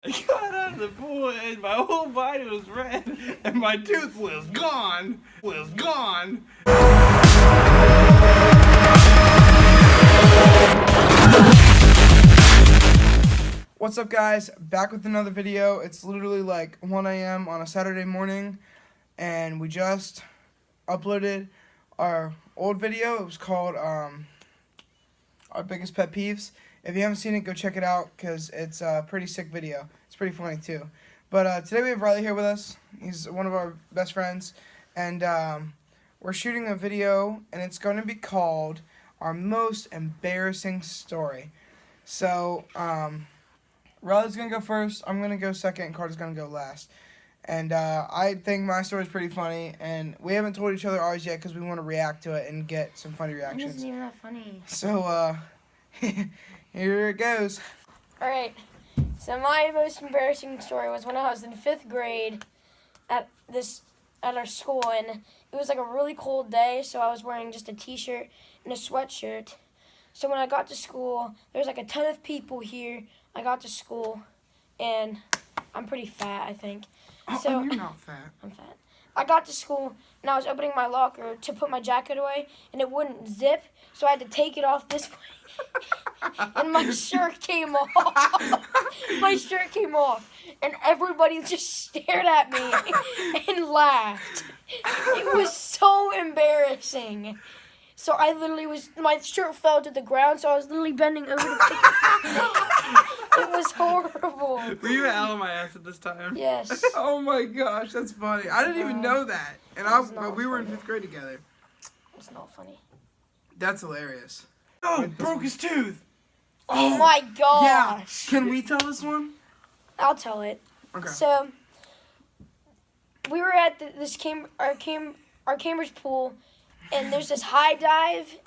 I got out of the pool and my whole body was red and my tooth was gone. What's up, guys? Back with another video. It's literally like 1 a.m. on a Saturday morning, and we just uploaded our old video. It was called Our Biggest Pet Peeves. If you haven't seen it, go check it out because it's a pretty sick video. It's pretty funny too. But today we have Riley here with us. He's one of our best friends, and we're shooting a video, and it's going to be called Our Most Embarrassing Story. So, Riley's going to go first, I'm going to go second, and Carter's going to go last. And I think my story's pretty funny, and we haven't told each other ours yet because we want to react to it and get some funny reactions. It isn't even that funny. So, here it goes. Alright, so my most embarrassing story was when I was in 5th grade at our school, and it was like a really cold day, so I was wearing just a t-shirt and a sweatshirt. So when I got to school, there was like a ton of people here. I got to school, and I'm pretty fat, I think. Oh, so you're not fat. I'm fat. I got to school, and I was opening my locker to put my jacket away, and it wouldn't zip, so I had to take it off this way. And my shirt came off. My shirt came off, and everybody just stared at me and laughed. It was so embarrassing. So I literally my shirt fell to the ground, so I was literally bending over to pick it up. It was horrible. Were you out of my ass at this time? Yes. Oh my gosh, that's funny. I didn't even know that. And but we were in 5th grade together. It's not funny. That's hilarious. Oh, broke his tooth. Oh my Yeah. gosh. Can we tell this one? I'll tell it. Okay. So we were at our Cambridge pool, and there's this high dive.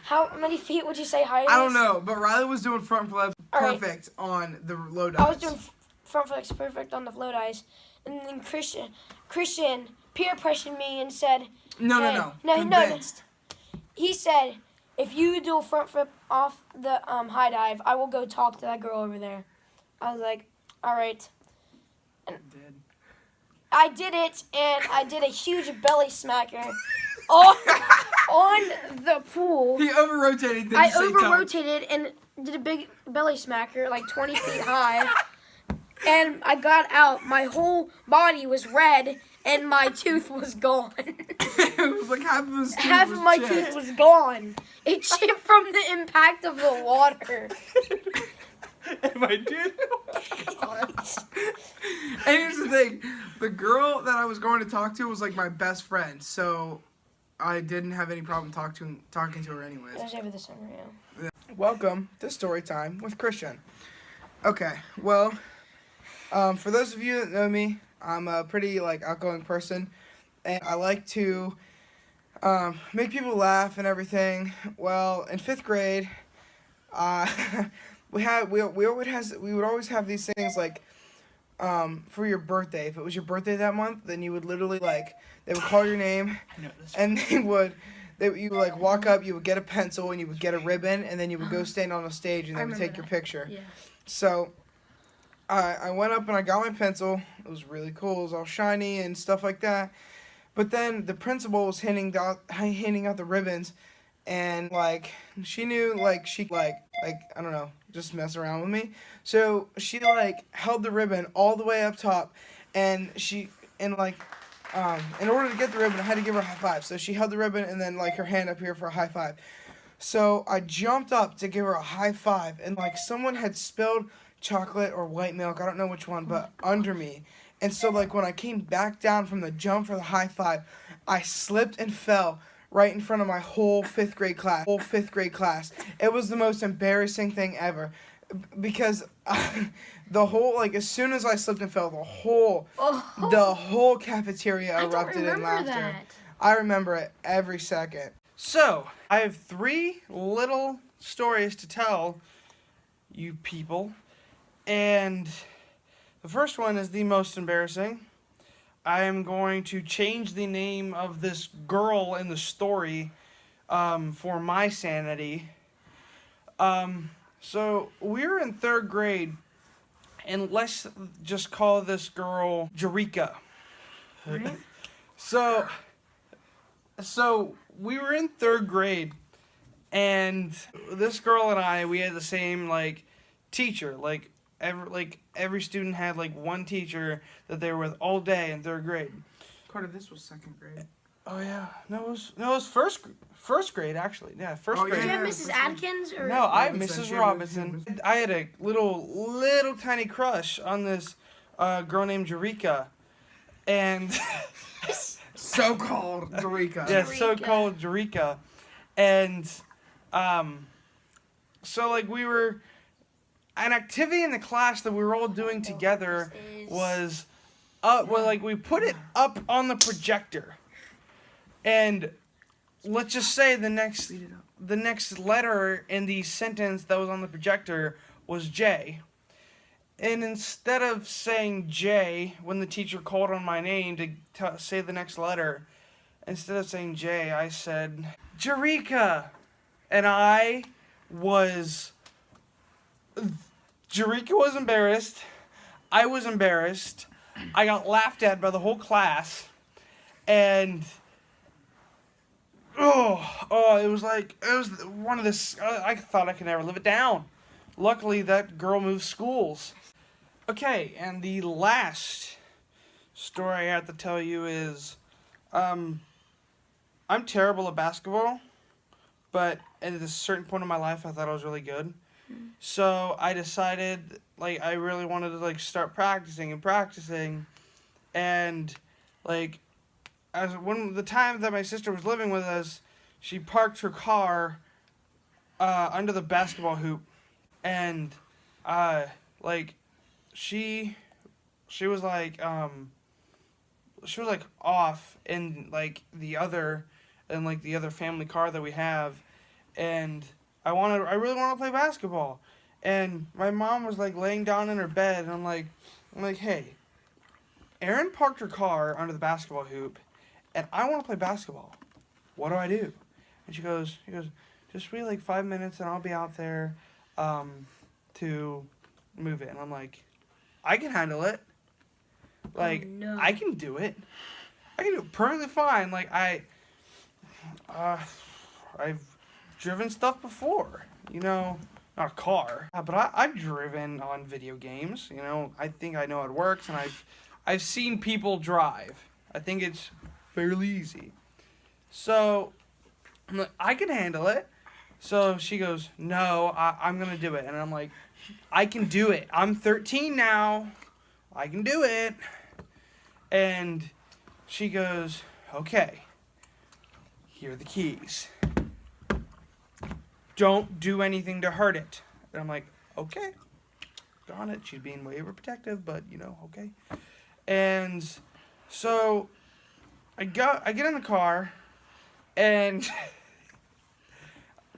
How many feet would you say high is? I don't know, but Riley was doing front flips perfect on the low dives. I was doing front flips perfect on the float ice, and then Christian peer pressured me and said, No. Convinced. He said, if you do a front flip off the high dive, I will go talk to that girl over there. I was like, all right. And I did it, and I did a huge belly smacker on the pool. He over-rotated. I over-rotated and did a big belly smacker, like 20 feet high. And I got out. My whole body was red, and my tooth was gone. It was like half of his tooth Half was of my chipped. tooth was gone. It chipped from the impact of the water. And my tooth was gone. And here's the thing. The girl that I was going to talk to was like my best friend, so I didn't have any problem talking to her anyways. It was over the summer, yeah. Welcome to Story Time with Christian. Okay, well, for those of you that know me, I'm a pretty outgoing person, and I like to make people laugh and everything. Well, in 5th grade, we would always have these things like for your birthday. If it was your birthday that month, then you would literally they would call your name, and you would walk up, you would get a pencil, and you would get a ribbon, and then you would go stand on a stage, and they would take your picture. Yeah. So I went up and I got my pencil. It was really cool. It was all shiny and stuff like that. But then the principal was handing out the ribbons, and she knew she I don't know, just mess around with me. So she held the ribbon all the way up top, and in order to get the ribbon, I had to give her a high five. So she held the ribbon and then her hand up here for a high five. So I jumped up to give her a high five, and someone had spilled chocolate or white milk, I don't know which one, but under me. And so when I came back down from the jump for the high five, I slipped and fell right in front of my whole 5th grade class. It was the most embarrassing thing ever, because the whole as soon as I slipped and fell, the whole cafeteria erupted in laughter. That. I remember it every second. So, I have 3 little stories to tell you people. And the first one is the most embarrassing. I am going to change the name of this girl in the story for my sanity. So we were in 3rd grade, And let's just call this girl Jerika. Right? So we were in 3rd grade, and this girl and I, we had the same like teacher. Every student had like one teacher that they were with all day in 3rd grade. Carter, this was 2nd grade. Oh yeah, no, it was first grade actually. Yeah, first Oh, yeah. Did grade. you have Mrs. Adkins or? No, I Robinson, Mrs. yeah, Robinson. Mrs. I had a little tiny crush on this girl named Jerika, and So-called Jerika. yeah, Jerika. so-called Jerika, and so like we were an activity in the class that we were all doing together was we put it up on the projector, and let's just say the next letter in the sentence that was on the projector was J. And instead of saying J when the teacher called on my name to say the next letter, instead of saying J, I said Jerika, and Jerika was embarrassed. I was embarrassed. I got laughed at by the whole class, and it was one of this. I thought I could never live it down. Luckily, that girl moved schools. Okay, and the last story I have to tell you is, I'm terrible at basketball, but at a certain point in my life, I thought I was really good. So I decided, I really wanted to, start practicing, and, when the time that my sister was living with us, she parked her car, under the basketball hoop, and, she was off in, the other family car that we have, and I really want to play basketball. And my mom was laying down in her bed, and I'm like, hey, Erin parked her car under the basketball hoop, and I want to play basketball. What do I do? And she goes, just wait 5 minutes, and I'll be out there, to move it. And I'm like, I can handle it. No. I can do it. I can do it perfectly fine. I've driven stuff before, not a car, but I've driven on video games. I think I know how it works, and I've seen people drive. I think it's fairly easy. So I'm like, I can handle it. So she goes, no, I'm gonna do it, and I'm like, I can do it. I'm 13 now. I can do it. And she goes, okay, here are the keys. Don't do anything to hurt it. And I'm like, okay. Darn it. She's being way overprotective, but, okay. And so I get in the car, and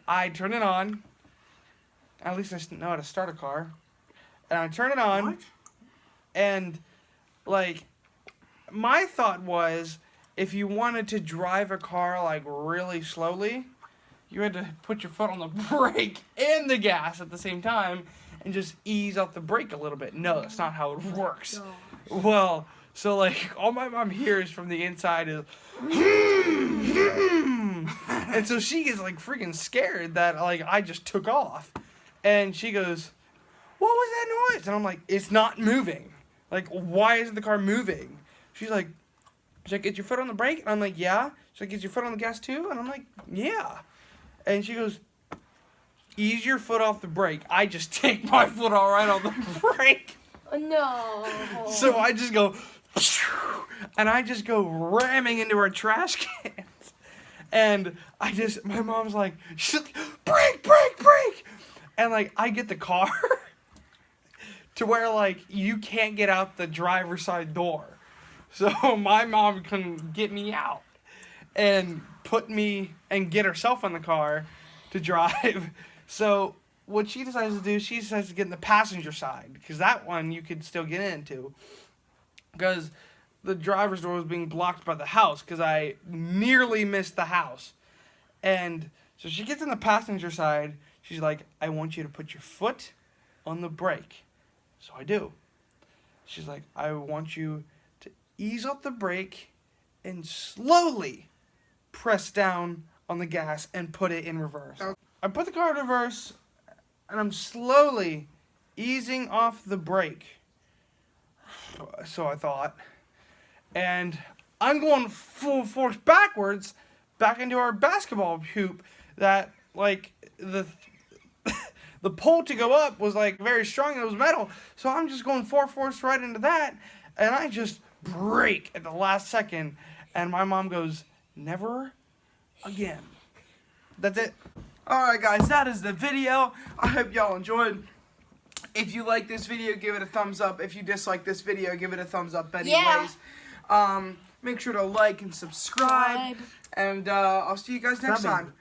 I turn it on. At least I know how to start a car. And I turn it on. What? And, my thought was, if you wanted to drive a car, really slowly, you had to put your foot on the brake and the gas at the same time and just ease off the brake a little bit. No, that's not how it works. Well, so, all my mom hears from the inside is, and so she gets, freaking scared that, I just took off. And she goes, what was that noise? And I'm like, it's not moving. Why isn't the car moving? She's like, get your foot on the brake? And I'm like, yeah. She's like, get your foot on the gas too? And I'm like, yeah. And she goes, ease your foot off the brake. I just take my foot all right on the brake. No. So I just go, and I just go ramming into her trash cans. And my mom's like, she's like, brake, brake, brake. And I get the car to where you can't get out the driver's side door. So my mom couldn't get me out and get herself in the car to drive. So what she decides to do, she decides to get in the passenger side, because that one you could still get into, because the driver's door was being blocked by the house, because I nearly missed the house. And so she gets in the passenger side. She's like, I want you to put your foot on the brake. So I do. She's like, I want you to ease up the brake and slowly press down on the gas and put it in reverse. Okay. I put the car in reverse and I'm slowly easing off the brake. So I thought. And I'm going full force backwards back into our basketball hoop that, like, the pole to go up was, like, very strong and it was metal. So I'm just going full force right into that. And I just brake at the last second. And my mom goes, never again. That's it. Alright guys, that is the video. I hope y'all enjoyed. If you like this video, give it a thumbs up. If you dislike this video, give it a thumbs up anyways. Yeah. Make sure to like and subscribe. And I'll see you guys next time.